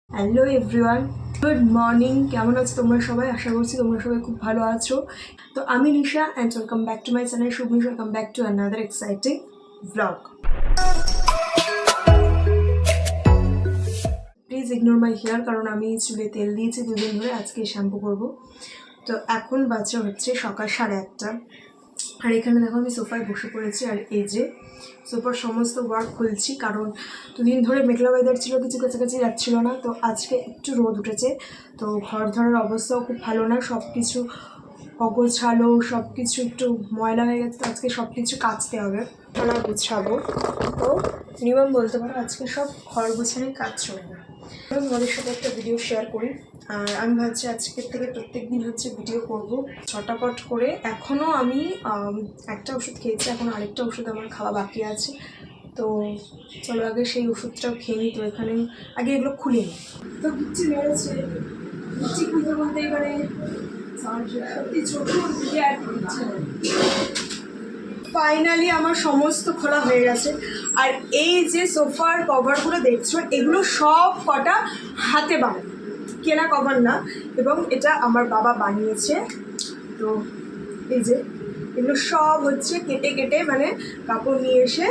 Hello everyone, good morning. কেমন আছো তোমরা সবাই? আশা করছি তোমরা সবাই খুব ভালো আছো। তো আমি Nisha and welcome back to my channel শুভমিশ। Welcome back to another exciting blog. Please ignore my hair, কারণ আমি চুলে তেল দিয়েছি দুদিন ধরে, আজকে শ্যাম্পু করব। তো এখন বাজে হচ্ছে সকাল 1:30, আর এখানে দেখো আমি সোফায় বসে পড়েছি। আর এই যে সোফার সমস্ত ওয়ার্ক খুলছি, কারণ দুদিন ধরে মেঘলা ওয়েদার ছিল, কিছু কাছাকাছি যাচ্ছিল না। তো আজকে একটু রোদ উঠেছে, তো ঘর ধরার অবস্থাও খুব ভালো না, সব কিছু অগোছালো, সব কিছু একটু ময়লা হয়ে গেছে। তো আজকে সব কিছু কাচতে হবে, থালা গুছাবো। তো মিনিমাম বলতে পারো আজকে সব ঘর গুছানোই কাজ চলবে। আমি তোমাদের সাথে একটা ভিডিও শেয়ার করি, আর আমি ভাবছি আজকের থেকে প্রত্যেক দিন হচ্ছে ভিডিও করব ছটাপট করে। এখনও আমি একটা ওষুধ খেয়েছি, এখন আরেকটা ওষুধ আমার খাওয়া বাকি আছে। তো চলো আগে সেই ওষুধটাও খেয়ে নিই। তো এখানে আগে এগুলো খুলে নিই। তো কিচ্ছু মেরেছে, কিচ্ছু খুলতে বলতে এবারে সত্যি চোখের দিকে আর কিচ্ছু নেই। ফাইনালি আমার সমস্ত খোলা হয়ে গেছে। আর এই যে সোফার কভারগুলো দেখছো, এগুলো সব কটা হাতে বানানো, কেনা কভার না। এবং এটা আমার বাবা বানিয়েছে। তো এই যে এগুলো সব হচ্ছে কেটে কেটে, মানে কাপড় নিয়ে এসে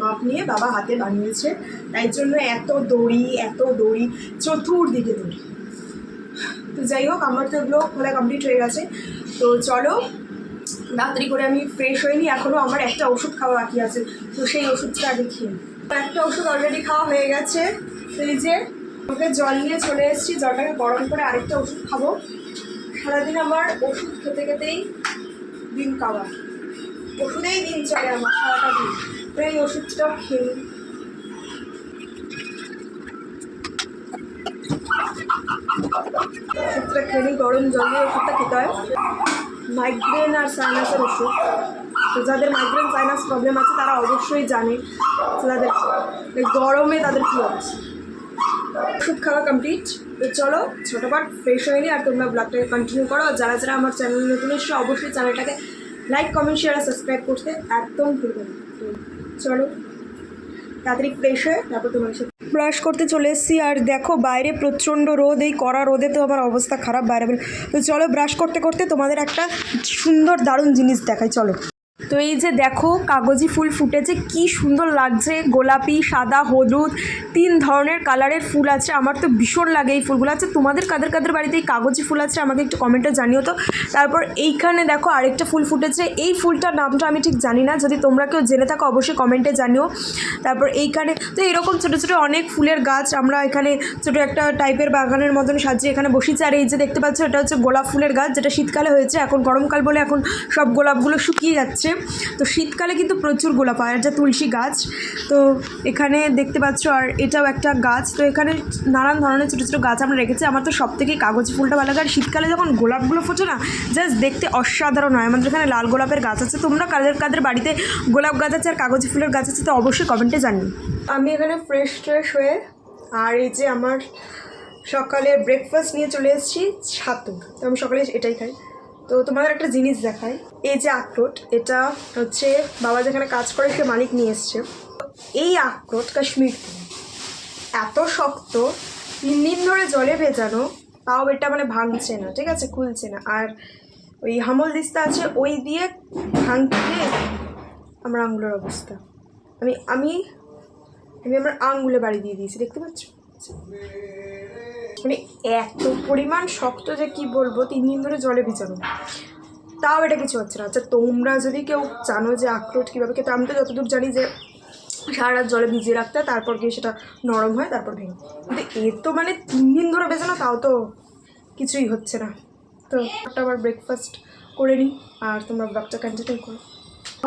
মাপ নিয়ে বাবা হাতে বানিয়েছে। তাই জন্য এত দড়ি চতুর্দিকে দড়ি। তো যাই হোক, আমার তো এগুলো খোলা কমপ্লিট হয়ে গেছে। তো চলো তাড়াতাড়ি করে আমি ফ্রেশ হইনি, এখনও আমার একটা ওষুধ খাওয়া বাকি আছে। তো সেই ওষুধটা আগে খেয়ে নিই। একটা ওষুধ অলরেডি খাওয়া হয়ে গেছে। তো এই যে ওকে জল নিয়ে চলে এসেছি, জলটাকে গরম করে আরেকটা ওষুধ খাবো। সারাদিন আমার ওষুধ খেতে খেতেই দিন কাওয়া, ওষুধেই দিন চলে আমার সারাটা দিন। তো এই ওষুধটা খেয়ে নিই। ওষুধটা খেয়ে নিই, গরম জল দিয়ে ওষুধটা খেতে হয়। মাইগ্রেন আর সাইনাসের ওষুধ। তো যাদের মাইগ্রেন সাইনাস প্রবলেম আছে তারা অবশ্যই জানে তাদের গরমে তাদের কী অবস্থা। ওষুধ খাওয়া কমপ্লিট। তো চলো ছোটোবার ফ্রেশ হয়ে নিই, আর তোমরা ব্লগটাকে কন্টিনিউ করো। আর যারা যারা আমার চ্যানেল নতুন এসে অবশ্যই চ্যানেলটাকে লাইক, কমেন্ট, শেয়ার আর সাবস্ক্রাইব করতে একদম ভুলবে না। তো চলো তাড়াতাড়ি ফ্রেশ হয়ে তারপর তোমার সাথে ব্রাশ করতে চলে এসেছি। আর দেখো বাইরে প্রচণ্ড রোদ, এই কড়া রোদে তো আমার অবস্থা খারাপ বাইরে বের। তো চলো ব্রাশ করতে করতে তোমাদের একটা সুন্দর দারুণ জিনিস দেখাই, চলো। তো এই যে দেখো কাগজি ফুল ফুটেছে, কি সুন্দর লাগছে। গোলাপি, সাদা, হলুদ, 3 ধরনের কালারের ফুল আছে। আমার তো ভীষণ লাগে এই ফুলগুলো। আছে তোমাদের কাদের কাদের বাড়িতে এই কাগজি ফুল আছে আমাকে একটু কমেন্টে জানিও তো। তারপর এইখানে দেখো আরেকটা ফুল ফুটেছে, এই ফুলটার নামটা আমি ঠিক জানি না, যদি তোমরা কেউ জেনে থাকো অবশ্যই কমেন্টে জানিও। তারপর এইখানে তো এরকম ছোটো ছোটো অনেক ফুলের গাছ আমরা এখানে ছোটো একটা টাইপের বাগানের মতন সাজিয়ে এখানে বসেছি। আর এই যে দেখতে পাচ্ছ এটা হচ্ছে গোলাপ ফুলের গাছ, যেটা শীতকালে হয়েছে। এখন গরমকাল বলে এখন সব গোলাপগুলো শুকিয়ে যাচ্ছে। তো শীতকালে কিন্তু প্রচুর গোলাপ হয়। আর যা তুলসী গাছ তো এখানে দেখতে পাচ্ছ, আর এটাও একটা গাছ। তো এখানে নানান ধরনের ছোটো ছোটো গাছ আমরা রেখেছি। আমার তো সব থেকে কাগজি ফুলটা ভালো লাগে। আর শীতকালে যখন গোলাপগুলো ফোটে না, জাস্ট দেখতে অসাধারণ হয়। আমাদের এখানে লাল গোলাপের গাছ আছে। তোমরা কাদের কাদের বাড়িতে গোলাপ গাছ আছে আর কাগজি ফুলের গাছ আছে তো অবশ্যই কমেন্টে জানিও। আমি এখানে ফ্রেশ হয়ে, আর এই যে আমার সকালে ব্রেকফাস্ট নিয়ে চলে এসেছি ছাতু। তো আমি সকালে এটাই খাই। তো তোমাদের একটা জিনিস দেখাই, এই যে আখরোট, এটা হচ্ছে বাবা যেখানে কাজ করে সে মালিক নিয়ে এসছে। এই আখরোট কাশ্মীর, এত শক্ত, 3 দিন ধরে জলে ভেজানো, তাও এটা মানে ভাঙছে না, ঠিক আছে, খুলছে না। আর ওই হামল দিস্তা আছে, ওই দিয়ে ভাঙতে গিয়ে আমার আঙুলের অবস্থা, আমি আমি আমি আমার আঙুলে বাড়ি দিয়ে দিয়েছি, দেখতে পাচ্ছ। মানে এত পরিমাণ শক্ত যে কি বলবো, 3 দিন ধরে জলে ভিজানো, তাও এটা কিছু হচ্ছে না। আচ্ছা তোমরা যদি কেউ জানো যে আখরোট কীভাবে খেতে, আমি তো যতদূর জানি যে সারা রাত জলে ভিজিয়ে রাখতে হয়, তারপর গিয়ে সেটা নরম হয়, তারপর ভেঙে। কিন্তু এর তো মানে 3 দিন ধরে ভেজানো, তাও তো কিছুই হচ্ছে না। তো একটা আবার ব্রেকফাস্ট করে নিই, আর তোমরা ব্লগটা কন্টিনিউ করো।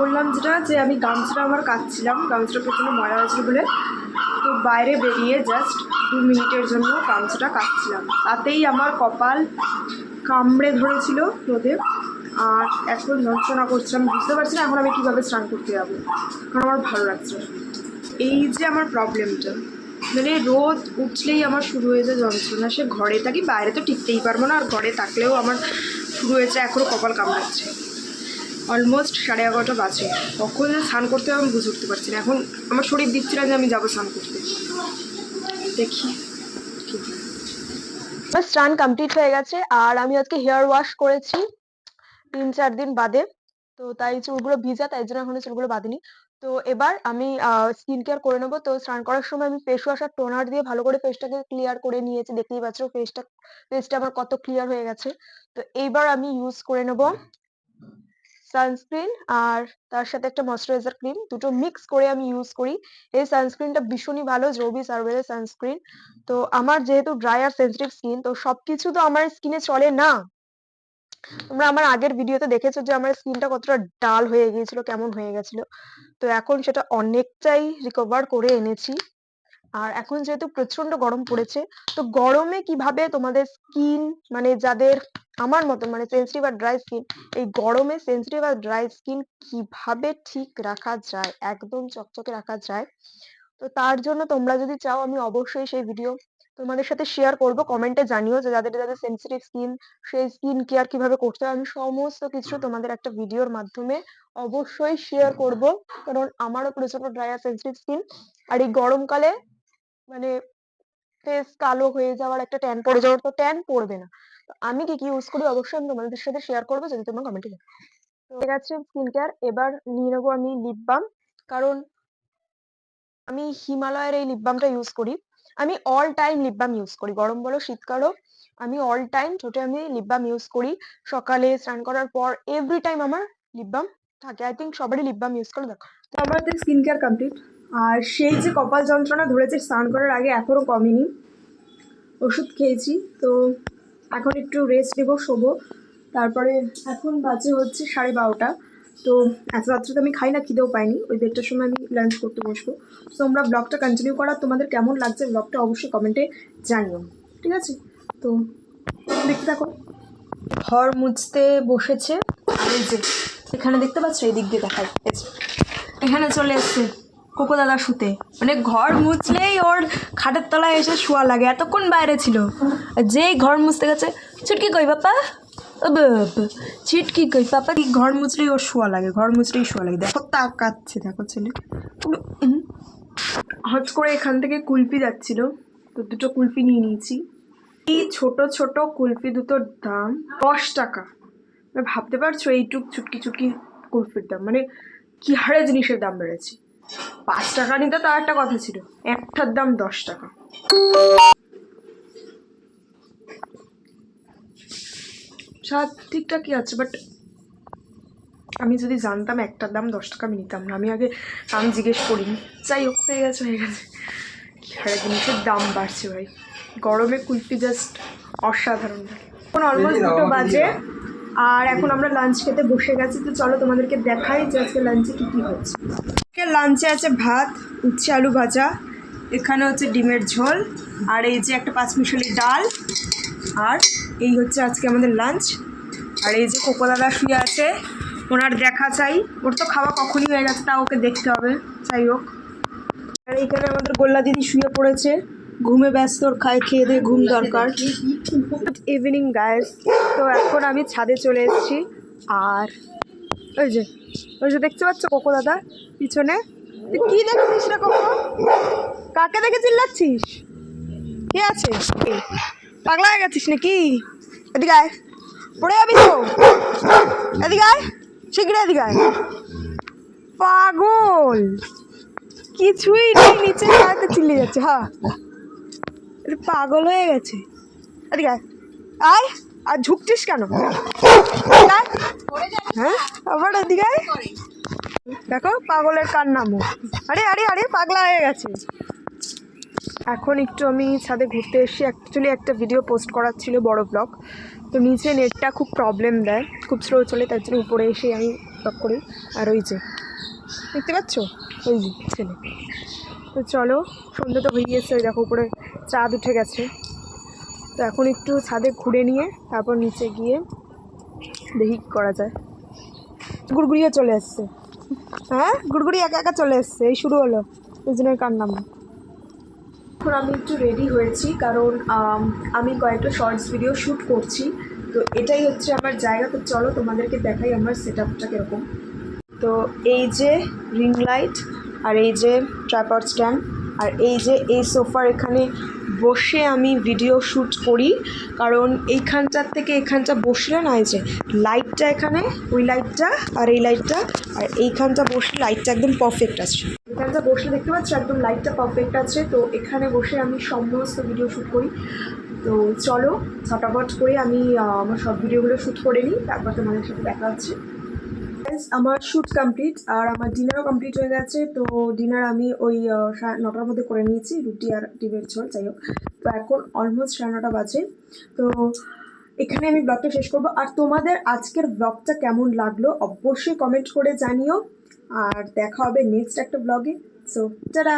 বললাম যেটা, যে আমি গামছাটা আমার কাচ্ছিলাম, গামছাটা প্রচণ্ড ময়লা হয়েছিল বলে, তো বাইরে বেরিয়ে জাস্ট 2 মিনিটের জন্য গামছাটা কাচ্ছিলাম, তাতেই আমার কপাল কামড়ে ধরেছিল রোদে। আর এখন যন্ত্রণা করছে, আমি বুঝতে পারছি না এখন আমি কীভাবে স্নান করতে যাবো, কারণ আমার ভালো লাগছে। এই যে আমার প্রবলেমটা, মানে রোদ উঠলেই আমার শুরু হয়ে যায় যন্ত্রণা। সে ঘরে থাকি, বাইরে তো টিকতেই পারবো না, আর ঘরে থাকলেও আমার শুরু হয়েছে, এখনও কপাল কামড়াচ্ছে। অলমোস্ট 11:30 বাজে, কখন যে স্নান করতে হবে আমি বুঝে উঠতে পারছি না। এখন আমার শরীর দিচ্ছিল যে আমি যাবো স্নান করতে, দেখি কি। আমার স্নান কমপ্লিট হয়ে গেছে আর আমি আজকে হেয়ার ওয়াশ করেছি 3-4 দিন বাদে। তো তাই চুলগুলো ভিজা, তাই জন্য এখনো চুলগুলো বাঁধিনি। তো এবার আমি স্কিন কেয়ার করে নেবো। তো স্নান করার সময় আমি ফেস ওয়াশ আর টোনার দিয়ে ভালো করে ফেসটাকে ক্লিয়ার করে নিয়েছি। দেখতেই পাচ্ছ ফেসটা আমার কত ক্লিয়ার হয়ে গেছে। তো এইবার আমি ইউজ করে নেবো সানস্ক্রিন আর তার সাথে একটা ময়েশ্চারাইজার ক্রিম, দুটো মিক্স করে আমি ইউজ করি। এই সানস্ক্রিনটা ভীষণই ভালো, জোবি সার্ভেলের সানস্ক্রিন। তো আমার যেহেতু ড্রাই আর সেনসিটিভ স্কিন, তো সবকিছু তো আমার স্কিনে চলে না। তোমরা আমার আগের ভিডিওতে দেখেছো যে আমার স্কিনটা কতটা ডাল হয়ে গিয়েছিল, কেমন হয়ে গেছিল। তো এখন সেটা অনেকটাই রিকভার করে এনেছি। আর এখন যেহেতু প্রচন্ড গরম পড়েছে, তো গরমে কিভাবে তোমাদের স্কিন, মানে যাদের আমার মতন মানে সেনসিটিভ আর ড্রাই স্কিন, এই গরমে সেনসিটিভ আর ড্রাই স্কিন কিভাবে ঠিক রাখা যায়, একদম চকচকে রাখা যায়, তো তার জন্য তোমরা যদি চাও আমি অবশ্যই সেই ভিডিও তোমাদের সাথে শেয়ার করব। কমেন্টে জানিও যে যাদের যাদের সেনসিটিভ স্কিন, সেই স্কিন কেয়ার কিভাবে করতে হয়। আমি সমস্ত কিছু তোমাদের একটা ভিডিওর মাধ্যমে অবশ্যই শেয়ার করব, কারণ আমারও প্রচন্ড ড্রাই আর সেনসিটিভ স্কিন। আর এই গরমকালে মানে ফেস কালো হয়ে যাওয়ার, একটা ট্যান পড়ে যাওয়ার, তো ট্যান পড়বে না। তো আমি কি কি ইউজ করি অবশ্যই আমি তোমাদের সাথে শেয়ার করবো, যদি তোমরা কমেন্টে জানাও। তো ঠিক আছে স্কিন কেয়ার, এবার নিয়ে নেবো আমি লিপ বাম। কারণ আমি হিমালয়ের এই লিপ বামটা ইউজ করি। আমি all time lip balm use করি, গরম বলো শীতকালও আমি অল টাইম ঠোঁটে আমি লিপ বাম ইউজ করি। সকালে স্নান করার পর এভরি টাইম আমার লিপ বাম থাকে। আই থিঙ্ক সবারই লিপ বাম ইউজ করে। দেখো তো আমার তো স্কিন কেয়ার কমপ্লিট। আর সেই যে কপাল যন্ত্রণা ধরেছে স্নান করার আগে, এখনও কমেনি। ওষুধ খেয়েছি, তো এখন একটু রেস্ট নেবো, শোবো। তারপরে এখন বাজে হচ্ছে 12:30। তো এত রাত্রে তো আমি খাই না, খিদেও পাইনি। ওই 1:30টার সময় আমি লাঞ্চ করতে বসবো। তো আমরা ব্লগটা কন্টিনিউ করা, তোমাদের কেমন লাগছে ব্লগটা অবশ্যই কমেন্টে জানিও, ঠিক আছে? তো দেখতে থাকো। ঘর মুছতে বসেছে, আর এই যে এখানে দেখতে পাচ্ছ, এই দিক দিয়ে দেখাই, এখানে চলে এসছে কোকো দাদা শুতে। মানে ঘর মুছলেই ওর খাটের তলায় এসে শোয়া লাগে, এতক্ষণ বাইরে ছিল। যেই ঘর মুছতে গেছে, ছুটকি কই বাপ্পা, ছিটকি কই পাপা, ঘর মুছলেই ওর শোয়া লাগে, ঘর মুছলেই শোয়া লাগে। দেখো তাকাচ্ছে, দেখো ছেলে। হট করে এখান থেকে কুলফি যাচ্ছিল, তো দুটো কুলফি নিয়ে নিয়েছি। এই ছোট ছোট কুলফি দুটোর দাম 10 টাকা। ভাবতে পারছো এইটুক চুটকি চুটকি কুলফির দাম, মানে কি হারে জিনিসের দাম বেড়েছে। 5 টাকা নিতে তার একটা কথা ছিল, একটার দাম 10 টাকা। স্বাদ ঠিকঠাকই আছে, বাট আমি যদি জানতাম একটার দাম 10 টাকা আমি নিতাম না। আমি আগে দাম জিজ্ঞেস করিনি। যাই হোক, হয়ে গেছে হয়ে গেছে। কি হারে জিনিসের দাম বাড়ছে ভাই, গরমে কুলফি জাস্ট অসাধারণ। এখন অলমোস্ট 2টো বাজে, আর এখন আমরা লাঞ্চ খেতে বসে গেছি। তো চলো তোমাদেরকে দেখাই যে আজকে লাঞ্চে কী কী হচ্ছে। লাঞ্চে আছে ভাত, উচ্ছে আলু ভাজা, এখানে হচ্ছে ডিমের ঝোল, আর এই যে একটা 5 মিশালি ডাল। আর এই হচ্ছে আজকে আমাদের লাঞ্চ। আর এই যে কোকো দাদা শুয়ে আছে, ওনার দেখা চাই। ওর তো খাওয়া কখনই হয়ে গেছে, তা ওকে দেখতে হবে, যাই হোক। আর এইখানে আমাদের গোল্লা দিদি শুয়ে পড়েছে, ঘুমে ব্যস্ত, ওর খেয়ে দিয়ে ঘুম দরকার। ইভিনিং গাইস, তো এখন আমি ছাদে চলে এসেছি। আর ওই যে দেখতে পাচ্ছ কোকো দাদা পিছনে, তুই কি দেখছিস রে কোকো? কাকে দেখে চিল্লাচ্ছিস? কে আছে? পাগলা হয়ে গেছিস নাকি? এদিকে আয়, পড়ে যাবি তো। এদিকে আয়, শিগগিরি এদিকে আয়। পাগল, কিছুই নেই নিচে, হয়তো চিল্লে যাচ্ছে। হ্যাঁ, পাগল হয়ে গেছে। এদিকে আয়, আয়। আর ঝুঁকছিস কেন? হ্যাঁ, আবার এদিকে আয়। দেখো পাগলের কান্নামো। আরে আরে আরে, পাগলা হয়ে গেছে। এখন একটু আমি ছাদে ঘুরতে এসে অ্যাকচুয়ালি একটা ভিডিও পোস্ট করার ছিল, বড় ব্লগ। তো নিচে নেটটা খুব প্রবলেম দেয়, খুব স্লো চলে, তার জন্য উপরে এসে আমি ব্লগ করি। আর ওই যে দেখতে পাচ্ছ, ওই যে ছেলে। তো চলো, সন্ধ্যে তো হয়ে গেছে, ওই দেখো উপরে চাঁদ উঠে গেছে। তো এখন একটু ছাদে ঘুরে নিয়ে তারপর নিচে গিয়ে দেখি কী করা যায়। গুড়গুড়িও চলে এসছে। হ্যাঁ, গুড়গুড়ি একা একা চলে এসছে, এই শুরু হলো দুজনের কান্নামো। এখন আমি একটু রেডি হয়েছি, কারণ আমি কয়েকটা শর্টস ভিডিও শ্যুট করছি। তো এটাই হচ্ছে আমার জায়গা। তো চলো তোমাদেরকে দেখাই আমার সেট আপটা কীরকম। তো এই যে রিং লাইট, আর এই যে ট্রাইপড স্ট্যান্ড, আর এই যে এই সোফার এখানে বসে আমি ভিডিও শ্যুট করি, কারণ এইখানটার থেকে এখানটা বসলে না, এই যে লাইটটা এখানে, ওই লাইটটা আর এই লাইটটা, আর এইখানটা বসলে লাইটটা একদম পারফেক্ট আছে। এখানটা বসলে দেখতে পাচ্ছ একদম লাইটটা পারফেক্ট আছে। তো এখানে বসে আমি সমস্ত ভিডিও শ্যুট করি। তো চলো ঝটাপট করে আমি আমার সব ভিডিওগুলো শ্যুট করে নিই, তারপর তোমাদের সাথে দেখা হচ্ছে। আমার শ্যুট কমপ্লিট আর আমার ডিনারও কমপ্লিট হয়ে গেছে। তো ডিনার আমি ওই 9টার মধ্যে করে নিয়েছি, রুটি আর ডিমের ঝোল, যাই হোক। তো এখন অলমোস্ট 9:30 বাজে। তো এখানে আমি ব্লগটা শেষ করবো। আর তোমাদের আজকের ব্লগটা কেমন লাগলো অবশ্যই কমেন্ট করে জানিও, আর দেখা হবে নেক্সট একটা ব্লগে। So tata.